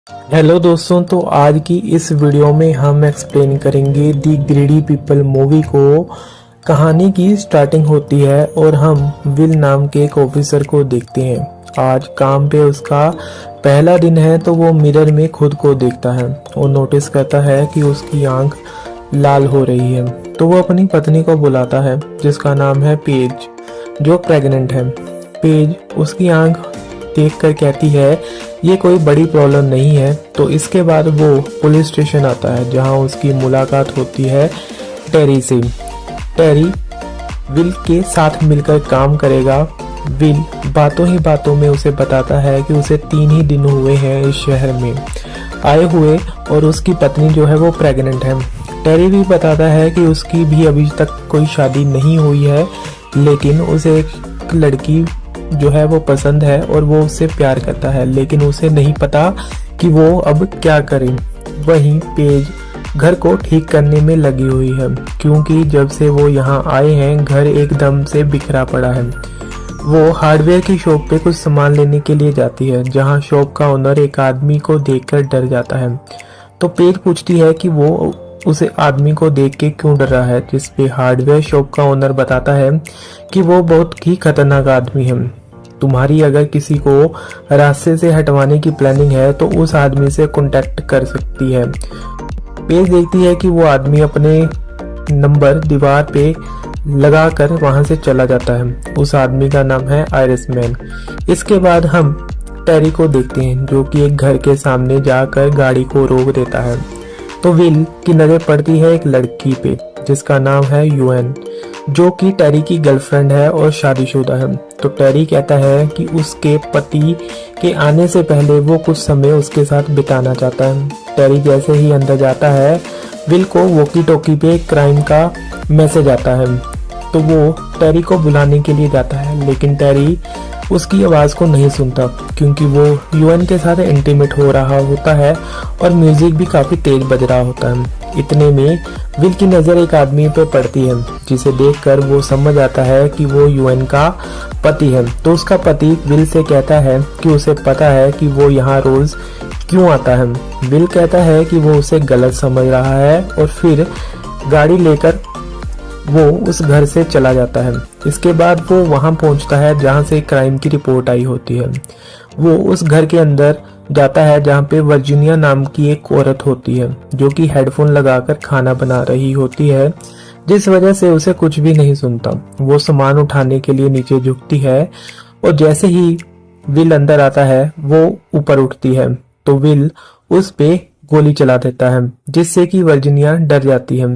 Hello दोस्तों, तो आज की इस वीडियो में हम एक्सप्लेन करेंगे दी ग्रीडी पीपल मूवी को। कहानी की स्टार्टिंग होती है और हम विल नाम के एक ऑफिसर को देखते हैं। आज काम पे उसका पहला दिन है, तो वो मिरर में खुद को देखता है और नोटिस करता है कि उसकी आंख लाल हो रही है। तो वो अपनी पत्नी को बुलाता है जिसका नाम है पेज, जो प्रेग्नेंट है। पेज उसकी आंख देखकर कहती है ये कोई बड़ी प्रॉब्लम नहीं है। तो इसके बाद वो पुलिस स्टेशन आता है जहां उसकी मुलाकात होती है टेरी से। टेरी विल के साथ मिलकर काम करेगा। विल बातों ही बातों में उसे बताता है कि उसे 3 ही दिन हुए हैं इस शहर में आए हुए और उसकी पत्नी जो है वो प्रेग्नेंट है। टेरी भी बताता है कि उसकी भी अभी तक कोई शादी नहीं हुई है, लेकिन उसे एक लड़की जो है वो पसंद है और वो उससे प्यार करता है, लेकिन उसे नहीं पता कि वो अब क्या करे। वहीं पेज घर को ठीक करने में लगी हुई है, क्योंकि जब से वो यहाँ आए हैं घर एकदम से बिखरा पड़ा है। वो हार्डवेयर की शॉप पे कुछ सामान लेने के लिए जाती है, जहाँ शॉप का ओनर एक आदमी को देखकर डर जाता है। तो पेज पूछती है कि वो उसे आदमी को देख के क्यों डर रहा है, जिसपे हार्डवेयर शॉप का ओनर बताता है कि वो बहुत ही खतरनाक आदमी है। तुम्हारी अगर किसी को रास्ते से हटवाने की प्लानिंग है तो उस आदमी से कांटेक्ट कर सकती है। पेज देखती है कि वो आदमी अपने नंबर दीवार पे लगाकर वहां से चला जाता है। उस आदमी का नाम है आयरिशमैन। इसके बाद हम टेरी को देखते हैं जो कि एक घर के सामने जाकर गाड़ी को रोक देता है। तो विल की नजर पड़ती है एक लड़की पे जिसका नाम है यूएन, जो कि टेरी की गर्लफ्रेंड है और शादीशुदा है। तो टेरी कहता है कि उसके पति के आने से पहले वो कुछ समय उसके साथ बिताना चाहता है। टेरी जैसे ही अंदर जाता है, विल को वॉकी टॉकी पे क्राइम का मैसेज आता है। तो वो टेरी को बुलाने के लिए जाता है, लेकिन टेरी उसकी आवाज को नहीं सुनता क्योंकि वो यूएन के साथ इंटीमेट हो रहा होता है और म्यूजिक भी काफी तेज बज रहा होता है। इतने में विल की नजर एक आदमी पे पड़ती है, जिसे देखकर वो समझ आता है कि वो यूएन का पति है। तो उसका पति विल से कहता है कि उसे पता है कि वो यहाँ रोज क्यों आता है। विल कहता है कि वो उसे गलत समझ रहा है और फिर गाड़ी लेकर वो उस घर से चला जाता है। इसके बाद वो वहां पहुंचता है जहां से क्राइम की रिपोर्ट आई होती है। वो उस घर के अंदर जाता है जहां पे वर्जीनिया नाम की एक औरत होती है, जो कि हेडफोन लगाकर खाना बना रही होती है, जिस वजह से उसे कुछ भी नहीं सुनता। वो सामान उठाने के लिए नीचे झुकती है और जैसे ही विल अंदर आता है वो ऊपर उठती है। तो विल उस पे गोली चला देता है, जिससे कि वर्जीनिया डर जाती है।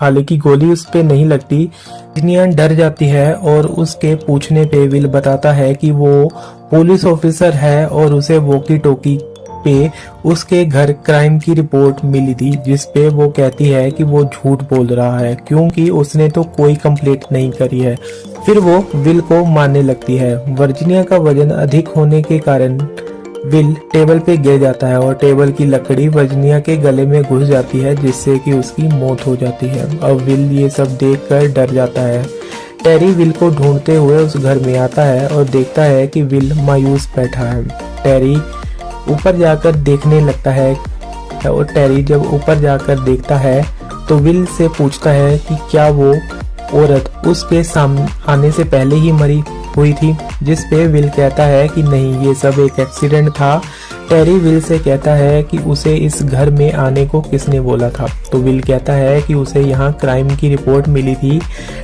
हालांकि गोली उस पे नहीं लगती। वर्जीनिया डर जाती है और उसके पूछने पे विल बताता है कि वो पुलिस ऑफिसर है और उसे वॉकी टॉकी पे उसके घर क्राइम की रिपोर्ट मिली थी, जिस पे वो कहती है कि वो झूठ बोल रहा है क्योंकि उसने तो कोई कंप्लेंट नहीं करी है। फिर वो विल को मारने लगती है। वर्जीनिया का वजन अधिक होने के कारण विल टेबल पे गिर जाता है और टेबल की लकड़ी वर्जीनिया के गले में घुस जाती है, जिससे कि उसकी मौत हो जाती है। अब विल ये सब देखकर डर जाता है। टेरी विल को ढूंढते हुए उस घर में आता है और देखता है कि विल मायूस बैठा है। टेरी ऊपर जाकर देखने लगता है और टेरी जब ऊपर जाकर देखता है तो विल से पूछता है कि क्या वो औरत उसके सामने आने से पहले ही मरी हुई थी, जिस पे विल कहता है कि नहीं, ये सब एक एक्सीडेंट था। टेरी विल से कहता है कि उसे इस घर में आने को किसने बोला था। तो विल कहता है कि उसे यहाँ क्राइम की रिपोर्ट मिली थी।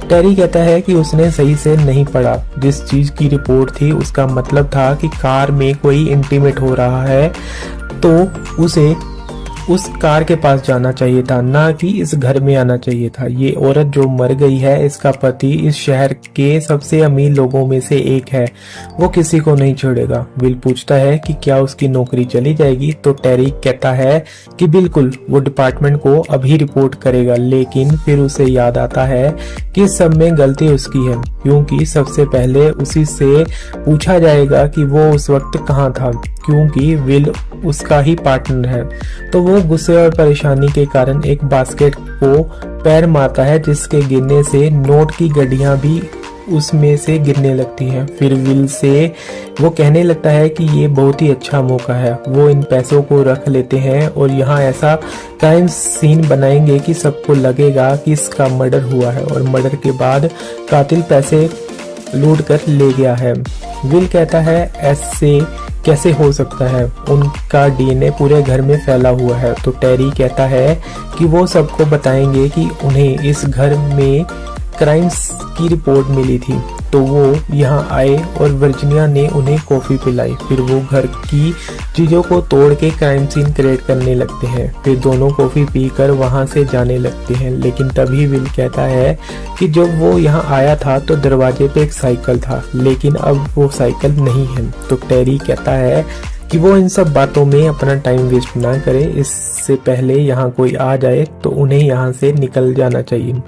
टेरी कहता है कि उसने सही से नहीं पढ़ा। जिस चीज की रिपोर्ट थी उसका मतलब था कि कार में कोई इंटीमेट हो रहा है, तो उसे उस कार के पास जाना चाहिए था, ना कि इस घर में आना चाहिए था। ये औरत जो मर गई है, इसका पति इस शहर के सबसे अमीर लोगों में से एक है, वो किसी को नहीं छोड़ेगा। विल पूछता है कि क्या उसकी नौकरी चली जाएगी। तो टेरी कहता है कि बिल्कुल, वो डिपार्टमेंट को अभी रिपोर्ट करेगा। लेकिन फिर उसे याद आता है कि सब में गलती उसकी है, क्योंकि सबसे पहले उसी से पूछा जाएगा कि वो उस वक्त कहाँ था, क्योंकि विल उसका ही पार्टनर है। तो वो गुस्से और परेशानी के कारण एक बास्केट को पैर मारता है, जिसके गिरने से नोट की गड्डियां भी उसमें से गिरने लगती है। फिर विल से वो कहने लगता है कि ये बहुत ही अच्छा मौका है। वो इन पैसों को रख लेते हैं और यहाँ ऐसा क्राइम सीन बनाएंगे कि सबको लगेगा कि इसका मर्डर हुआ है और मर्डर के बाद कातिल पैसे लूट कर ले गया है। विल कहता है ऐसे कैसे हो सकता है, उनका डीएनए पूरे घर में फैला हुआ है। तो टेरी कहता है कि वो सबको बताएंगे कि उन्हें इस घर में क्राइम्स की रिपोर्ट मिली थी। तो वो यहाँ आए और वर्जीनिया ने उन्हें कॉफी पिलाई। फिर वो घर की चीजों को तोड़ के क्राइम सीन क्रिएट करने लगते हैं। फिर दोनों कॉफी पीकर वहां से जाने लगते हैं। लेकिन तभी विल कहता है कि जब वो यहाँ आया था तो दरवाजे पे एक साइकिल था, लेकिन अब वो साइकिल नहीं है। तो टेरी कहता है कि वो इन सब बातों में अपना टाइम वेस्ट ना करे, इससे पहले यहाँ कोई आ जाए तो उन्हें यहाँ से निकल जाना चाहिए।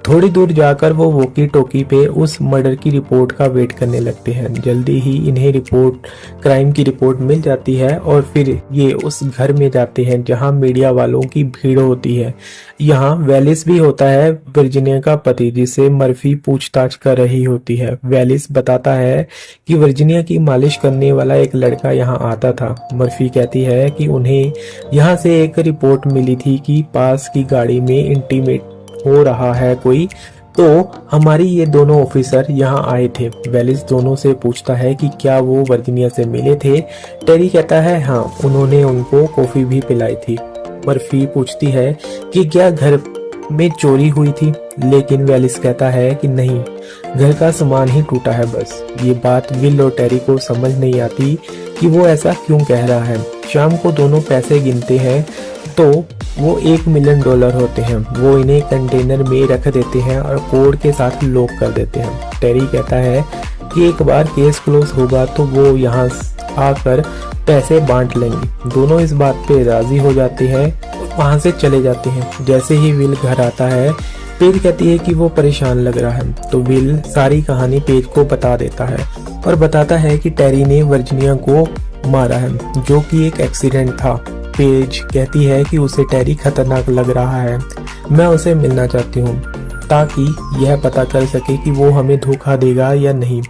थोड़ी दूर जाकर वो वॉकी टॉकी पे उस मर्डर की रिपोर्ट का वेट करने लगते हैं। जल्दी ही इन्हें क्राइम की रिपोर्ट मिल जाती है और फिर ये उस घर में जाते हैं जहाँ मीडिया वालों की भीड़ होती है। यहाँ वेलिस भी होता है, वर्जीनिया का पति, जिसे मर्फी पूछताछ कर रही होती है। वेलिस बताता है कि वर्जीनिया की मालिश करने वाला एक लड़का यहाँ आता था। मर्फी कहती है कि उन्हें यहाँ से एक रिपोर्ट मिली थी कि पास की गाड़ी में इंटीमेट हो रहा है कोई, तो हमारी ये दोनों ऑफिसर यहाँ आए थे। वेलिस दोनों से पूछता है कि क्या वो वर्जीनिया से मिले थे। टेरी कहता है हाँ, उन्होंने उनको कॉफी भी पिलाई थी। मर्फी पूछती है कि क्या घर में चोरी हुई थी, लेकिन वेलिस कहता है कि नहीं, घर का सामान ही टूटा है बस। ये बात विल और टेरी को समझ नहीं आती कि वो ऐसा क्यों कह रहा है। शाम को दोनों पैसे गिनते हैं तो वो $1 मिलियन होते हैं। वो इन्हें कंटेनर में रख देते हैं और कोड के साथ लॉक कर देते हैं। टेरी कहता है कि एक बार केस क्लोज होगा तो वो यहाँ आकर पैसे बांट लेंगे। दोनों इस बात पे राजी हो जाते हैं और वहाँ से चले जाते हैं। जैसे ही विल घर आता है, पेज कहती है कि वो परेशान लग रहा है। तो विल सारी कहानी पेज को बता देता है और बताता है कि टेरी ने वर्जीनिया को मारा है, जो कि एक एक्सीडेंट था। पेज कहती है कि उसे टेरी खतरनाक लग रहा है, मैं उसे मिलना चाहती हूँ ताकि यह पता कर सके कि वो हमें धोखा देगा या नहीं।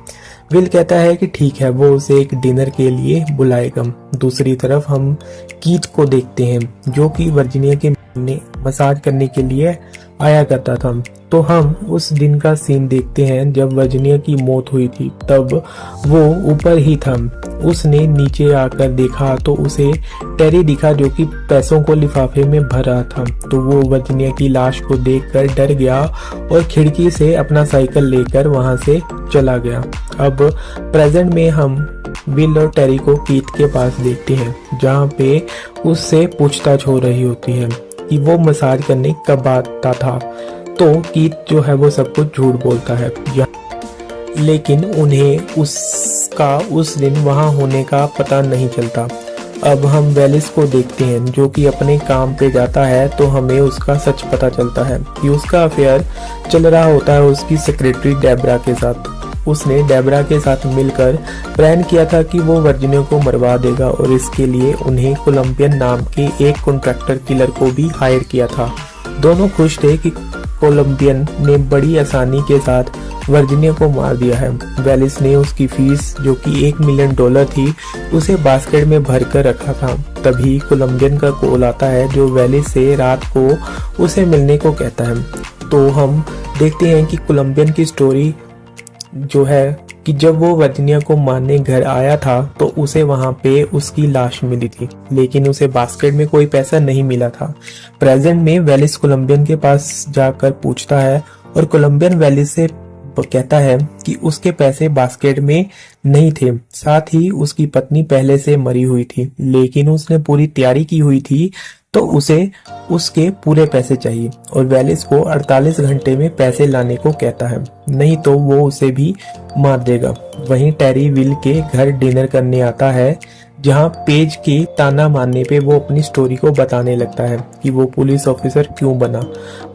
विल कहता है कि ठीक है, वो उसे एक डिनर के लिए बुलाएगा। दूसरी तरफ हम कीथ को देखते हैं, जो कि वर्जीनिया के मसाज करने के लिए आया करता था। तो हम उस दिन का सीन देखते हैं जब वर्जीनिया की मौत हुई थी। तब वो ऊपर ही था। उसने नीचे आकर देखा तो उसे टेरी दिखा, जो कि पैसों को लिफाफे में भर रहा था। तो वो वर्जीनिया की लाश को देखकर डर गया और खिड़की से अपना साइकिल लेकर वहां से चला गया। अब प्रेजेंट में हम विल और टेरी को कीथ के पास देखते हैं, जहाँ पे उससे पूछताछ हो रही होती है कि वो मसाज करने कब आता था। तो कीथ जो है वो सब कुछ झूठ बोलता है, लेकिन उन्हें उसका उस दिन वहां होने का पता नहीं चलता। अब हम वेलिस को देखते हैं, जो कि अपने काम पे जाता है। तो हमें उसका सच पता चलता है कि उसका अफेयर चल रहा होता है उसकी सेक्रेटरी डेब्रा के साथ। उसने डेब्रा के साथ मिलकर प्लान किया था कि वो वर्जीनिया को मरवा देगा और इसके लिए उन्हें कोलंबियन नाम के एक कॉन्ट्रैक्टर किलर को भी हायर किया था। दोनों खुश थे कि कोलंबियन ने बड़ी आसानी के साथ वर्जीनिया को मार दिया है। वेलिस ने उसकी फीस, जो कि $1 मिलियन थी, उसे बास्केट में भर कर रखा था। तभी कोलंबियन का कॉल आता है, जो वेलिस से रात को उसे मिलने को कहता है। तो हम देखते हैं कि कोलंबियन की स्टोरी जो है कि जब वो वर्जीनिया को मारने घर आया था तो उसे वहां पे उसकी लाश मिली थी, लेकिन उसे बास्केट में कोई पैसा नहीं मिला था। प्रेजेंट में वेलिस कोलंबियन के पास जाकर पूछता है और कोलंबियन वेलिस से कहता है कि उसके पैसे बास्केट में नहीं थे। साथ ही उसकी पत्नी पहले से मरी हुई थी, लेकिन उसने पूरी तैयारी की हुई थी, तो उसे उसके पूरे पैसे चाहिए और वेलिस को 48 घंटे में पैसे लाने को कहता है, नहीं तो वो उसे भी मार देगा। वहीं टेरी विल के घर डिनर करने आता है, जहां पेज के ताना मारने पे वो अपनी स्टोरी को बताने लगता है कि वो पुलिस ऑफिसर क्यों बना।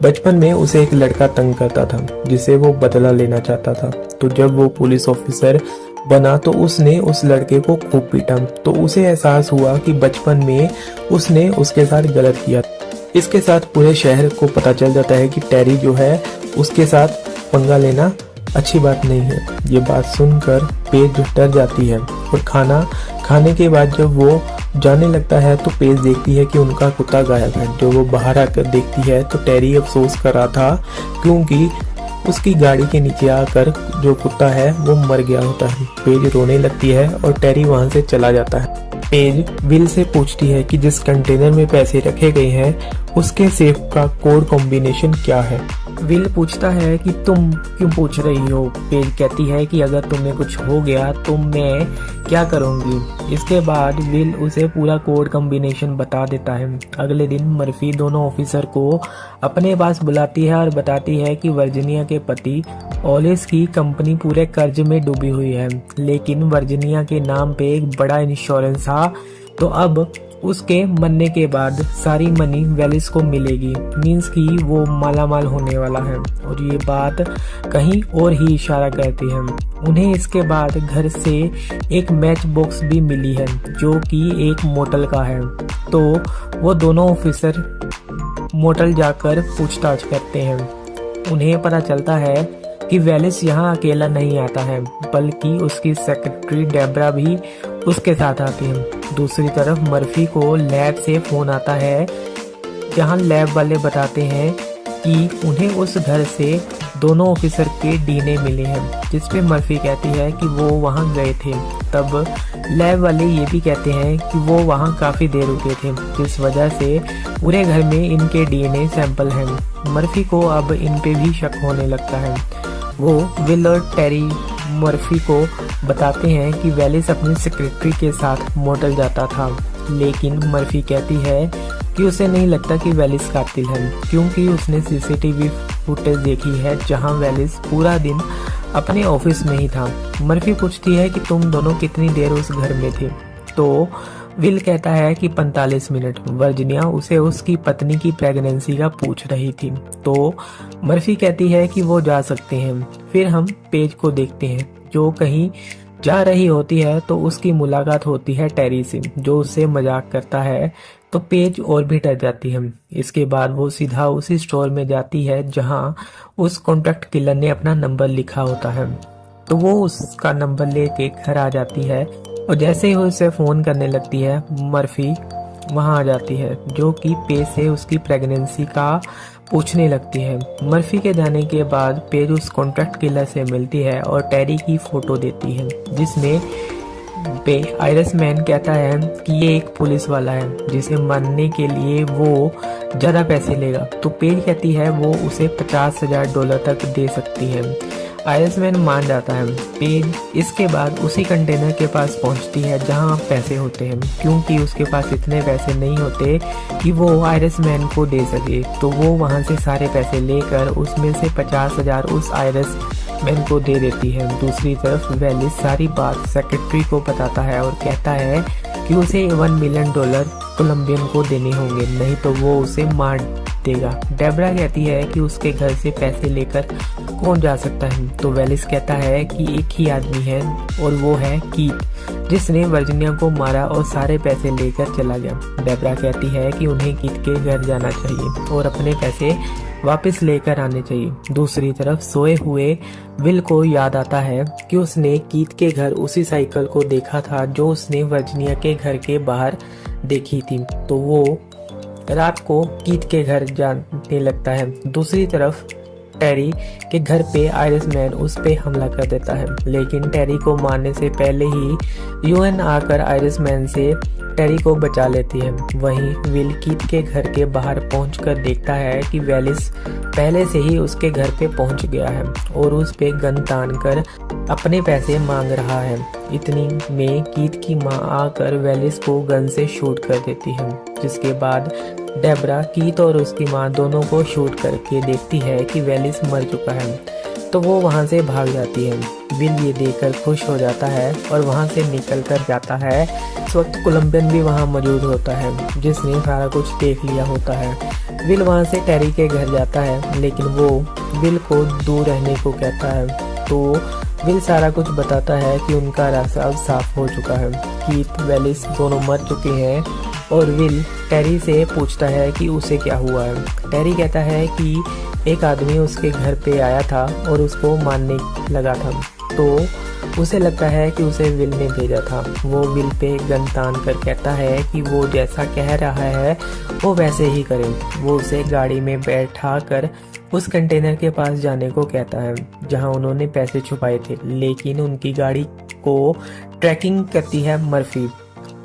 बचपन में उसे एक लड़का तंग करता था, जिसे वो बदला लेना चाहता था। तो जब वो पुलिस ऑफिसर बना तो उसने उस लड़के को खूब पीटा। तो उसे एहसास हुआ कि बचपन में उसने उसके साथ गलत किया। इसके साथ पूरे शहर को पता चल जाता है कि टेरी जो है उसके साथ पंगा लेना अच्छी बात नहीं है। ये बात सुनकर पेज डर जाती है और खाना खाने के बाद जब वो जाने लगता है तो पेज देखती है कि उनका कुत्ता गायब है। जो वो बाहर आकर देखती है तो टेरी अफसोस कर रहा था क्योंकि उसकी गाड़ी के नीचे आकर जो कुत्ता है वो मर गया होता है। पेज रोने लगती है और टेरी वहां से चला जाता है। पेज विल से पूछती है कि जिस कंटेनर में पैसे रखे गए हैं उसके सेफ का कोड कॉम्बिनेशन क्या है। विल पूछता है कि तुम क्यों पूछ रही हो। पेज कहती है कि अगर तुम्हें कुछ हो गया तो मैं क्या करूंगी। इसके बाद विल उसे पूरा कोड कॉम्बिनेशन बता देता है। अगले दिन मर्फी दोनों ऑफिसर को अपने पास बुलाती है और बताती है कि वर्जीनिया के पति ओलिस की कंपनी पूरे कर्ज में डूबी हुई है, लेकिन वर्जीनिया के नाम पे एक बड़ा इंश्योरेंस था, तो अब उसके मरने के बाद सारी मनी वेलिस को मिलेगी। मीन्स कि वो मालामाल होने वाला है और ये बात कहीं और ही इशारा करती है। उन्हें इसके बाद घर से एक मैच बॉक्स भी मिली है जो कि एक मोटल का है। तो वो दोनों ऑफिसर मोटल जाकर पूछताछ करते हैं। उन्हें पता चलता है कि वेलिस यहाँ अकेला नहीं आता है, बल्कि उसकी सेक्रेटरी डेब्रा भी उसके साथ आती है। दूसरी तरफ मर्फी को लैब से फोन आता है जहां लैब वाले बताते हैं कि उन्हें उस घर से दोनों ऑफिसर के डीएनए मिले हैं, जिस पे मर्फी कहती है कि वो वहां गए थे। तब लैब वाले ये भी कहते हैं कि वो वहां काफी देर रुके थे, जिस वजह से पूरे घर में इनके डीएनए सैंपल हैं। मर्फी को अब इन पे भी शक होने लगता है। वो विल और टेरी मर्फी को बताते हैं कि वेलिस अपनी सेक्रेटरी के साथ मोटल जाता था, लेकिन मर्फी कहती है कि उसे नहीं लगता कि वेलिस कातिल है, क्योंकि उसने सीसीटीवी फुटेज देखी है जहां वेलिस पूरा दिन अपने ऑफिस में ही था। मर्फी पूछती है कि तुम दोनों कितनी देर उस घर में थे, तो विल कहता है कि 45 मिनट। वर्जीनिया उसे उसकी पत्नी की प्रेगनेंसी का पूछ रही थी, तो मर्फी कहती है कि वो जा सकते हैं। फिर हम पेज को देखते हैं जो कहीं जा रही होती है, तो उसकी मुलाकात होती है टेरी से, जो उससे मजाक करता है। तो पेज और भी डर जाती है। इसके बाद वो सीधा उसी स्टोर में जाती है जहां उस कॉन्ट्रैक्ट किलर ने अपना नंबर लिखा होता है। तो वो उसका नंबर लेके घर आ जाती है और जैसे ही उसे फोन करने लगती है, मर्फी वहां आ जाती है, जो कि पेज से उसकी प्रेगनेंसी का पूछने लगती है। मर्फी के जाने के बाद पेज उस कॉन्ट्रैक्ट किलर से मिलती है और टेरी की फोटो देती है, जिसमें आयरस मैन कहता है कि ये एक पुलिस वाला है जिसे मारने के लिए वो ज्यादा पैसे लेगा। तो पेज कहती है वो उसे $50,000 तक दे सकती है। आयरस मैन मान जाता है। पेज इसके बाद उसी कंटेनर के पास पहुंचती है जहां पैसे होते हैं, क्योंकि उसके पास इतने पैसे नहीं होते कि वो आयरस मैन को दे सके। तो वो वहां से सारे पैसे लेकर उसमें से 50,000 उस आयरस मैन को दे देती है। दूसरी तरफ वेलिस सारी बात सेक्रेटरी को बताता है और कहता है कि उसे $1 मिलियन कोलंबियन को देने होंगे, नहीं तो वो उसे मार देगा। डेब्रा कहती है कि उसके घर से पैसे लेकर कौन जा सकता है, तो वेलिस कहता है कि एक ही आदमी है और वो है कीथ, जिसने वर्जीनिया को मारा और सारे पैसे लेकर चला गया। डेब्रा कहती है कि उन्हें कीथ के घर जाना चाहिए और अपने पैसे वापस लेकर आने चाहिए। दूसरी तरफ सोए हुए विल को याद आता है कि उसने कीथ के घर उसी साइकिल को देखा था जो उसने वर्जीनिया के घर के बाहर देखी थी, तो वो रात को कीथ के घर जाने लगता है। दूसरी तरफ टेरी के घर पे आयरस मैन उस पे हमला कर देता है, लेकिन टेरी को मारने से पहले ही यूएन आकर आयरस मैन से टेरी को बचा लेती है। वहीं विल कीथ के घर के बाहर पहुंचकर देखता है कि वेलिस पहले से ही उसके घर पे पहुंच गया है और उस पे गन तान कर अपने पैसे मांग रहा है। इतनी में कीथ की मां आकर वेलिस को गन से शूट कर देती है, जिसके बाद डेब्रा कीथ और उसकी मां दोनों को शूट करके देखती है कि वेलिस मर चुका है, तो वो वहां से भाग जाती है। विल ये देखकर खुश हो जाता है और वहां से निकल कर जाता है। इस वक्त कोलंबियन भी वहां मौजूद होता है, जिसने सारा कुछ देख लिया होता है। विल वहां से टेरी के घर जाता है, लेकिन वो विल को दूर रहने को कहता है। तो विल सारा कुछ बताता है कि उनका रास्ता अब साफ हो चुका है। कीथ वेलिस दोनों मर चुके हैं और विल टेरी से पूछता है कि उसे क्या हुआ है। टेरी कहता है कि एक आदमी उसके घर पे आया था और उसको मारने लगा था, तो उसे लगता है कि उसे विल ने भेजा था। वो विल पे गन तान कर कहता है कि वो जैसा कह रहा है वो वैसे ही करे। वो उसे गाड़ी में बैठा कर उस कंटेनर के पास जाने को कहता है जहां उन्होंने पैसे छुपाए थे, लेकिन उनकी गाड़ी को ट्रैकिंग करती है मर्फी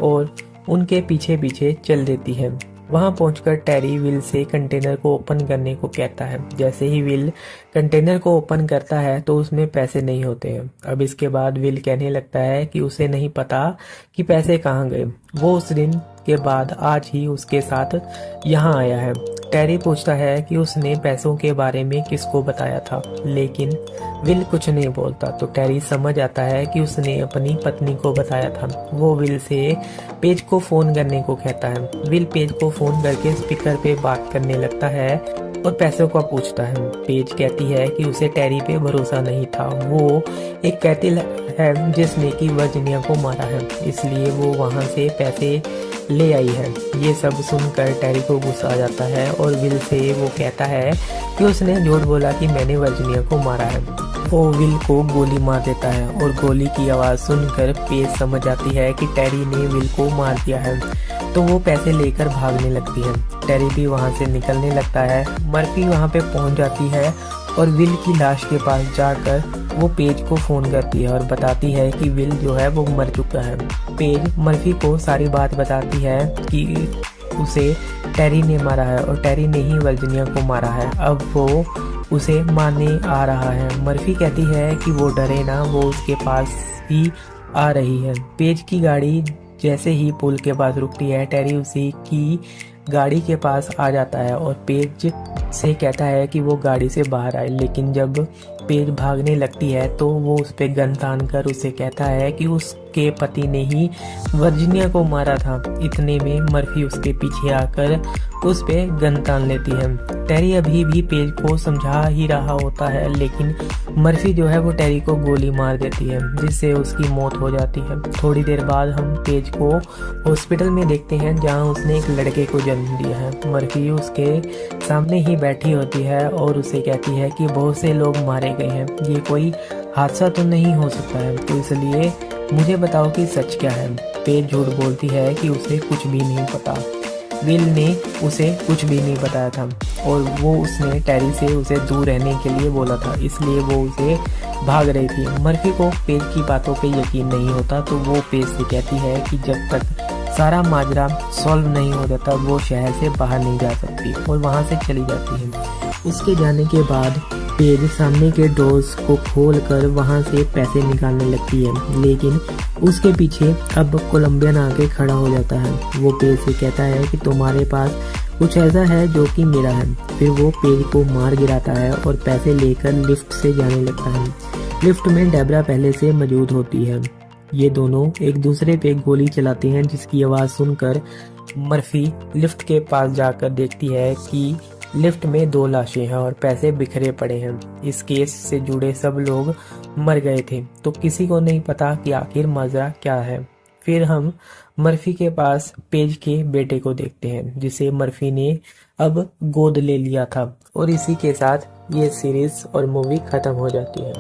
और उनके पीछे पीछे चल देती है। वहां पहुंचकर टेरी विल से कंटेनर को ओपन करने को कहता है। जैसे ही विल कंटेनर को ओपन करता है तो उसमें पैसे नहीं होते हैं। अब इसके बाद विल कहने लगता है कि उसे नहीं पता कि पैसे कहाँ गए। वो उस दिन के बाद आज ही उसके साथ यहाँ आया है। टेरी पूछता है कि उसने पैसों के बारे में किसको बताया था, लेकिन विल कुछ नहीं बोलता। तो टेरी समझ आता है कि उसने अपनी पत्नी को बताया था। वो विल से पेज को फोन करने को कहता है। विल पेज को फोन करके स्पीकर पे बात करने लगता है और पैसों का पूछता है। पेज कहती है कि उसे टेरी पे भरोसा नहीं था। वो एक कातिल है जिसने कि वर्जीनिया को मारा है, इसलिए वो वहां से पैसे ले आई है। ये सब सुनकर टेरी को गुस्सा आ जाता है और विल से वो कहता है कि उसने झूठ बोला कि मैंने वर्जीनिया को मारा है। वो विल को गोली मार देता है और गोली की आवाज़ सुनकर पेज समझ आती है कि टेरी ने विल को मार दिया है, तो वो पैसे लेकर भागने लगती है। टेरी भी वहाँ से निकलने लगता है। मर्फी वहाँ पे पहुँच जाती है और विल की लाश के पास जाकर वो पेज को फ़ोन करती है और बताती है कि विल जो है वो मर चुका है। पेज मर्फी को सारी बात बताती है कि उसे टेरी ने मारा है और टेरी ने ही वर्जीनिया को मारा है। अब वो उसे मारने आ रहा है। मर्फी कहती है कि वो डरे ना, वो उसके पास ही आ रही है। पेज की गाड़ी जैसे ही पुल के पास रुकती है, टेरी उसी की गाड़ी के पास आ जाता है और पेज से कहता है कि वो गाड़ी से बाहर आए। लेकिन जब पेज भागने लगती है तो वो उस पे गन तान कर उसे कहता है कि उसके पति ने ही वर्जीनिया को मारा था। इतने में मर्फी उसके पीछे आकर उस पे गन तान लेती है। टेरी अभी भी पेज को समझा ही रहा होता है, लेकिन मर्फी जो है वो टेरी को गोली मार देती है, जिससे उसकी मौत हो जाती है। थोड़ी देर बाद हम पेज को हॉस्पिटल में देखते हैं जहां उसने एक लड़के को जन्म दिया है। मर्फी उसके सामने ही बैठी होती है और उसे कहती है कि बहुत से लोग मारे गए हैं, ये कोई हादसा तो नहीं हो सकता है, तो इसलिए मुझे बताओ कि सच क्या है। पेज झूठ बोलती है कि उसे कुछ भी नहीं पता। विल ने उसे कुछ भी नहीं बताया था और वो उसने टेरी से उसे दूर रहने के लिए बोला था, इसलिए वो उसे भाग रही थी। मर्फी को पेज की बातों पे यकीन नहीं होता, तो वो पेज से कहती है कि जब तक सारा माजरा सॉल्व नहीं हो जाता वो शहर से बाहर नहीं जा सकती और वहाँ से चली जाती है। उसके जाने के बाद पेज सामने के डोर्स को खोलकर वहां से पैसे निकालने लगती है, लेकिन उसके पीछे अब कोलंबियन आके खड़ा हो जाता है। वो पेज से कहता है कि तुम्हारे पास कुछ ऐसा है जो कि मेरा है। फिर वो पेज को मार गिराता है और पैसे लेकर लिफ्ट से जाने लगता है। लिफ्ट में डेबरा पहले से मौजूद होती है। ये दोनों एक दूसरे पे गोली चलाते हैं, जिसकी आवाज़ सुनकर मर्फी लिफ्ट के पास जाकर देखती है कि लिफ्ट में 2 लाशें हैं और पैसे बिखरे पड़े हैं। इस केस से जुड़े सब लोग मर गए थे, तो किसी को नहीं पता कि आखिर माजरा क्या है। फिर हम मर्फी के पास पेज के बेटे को देखते हैं, जिसे मर्फी ने अब गोद ले लिया था। और इसी के साथ ये सीरीज और मूवी खत्म हो जाती है।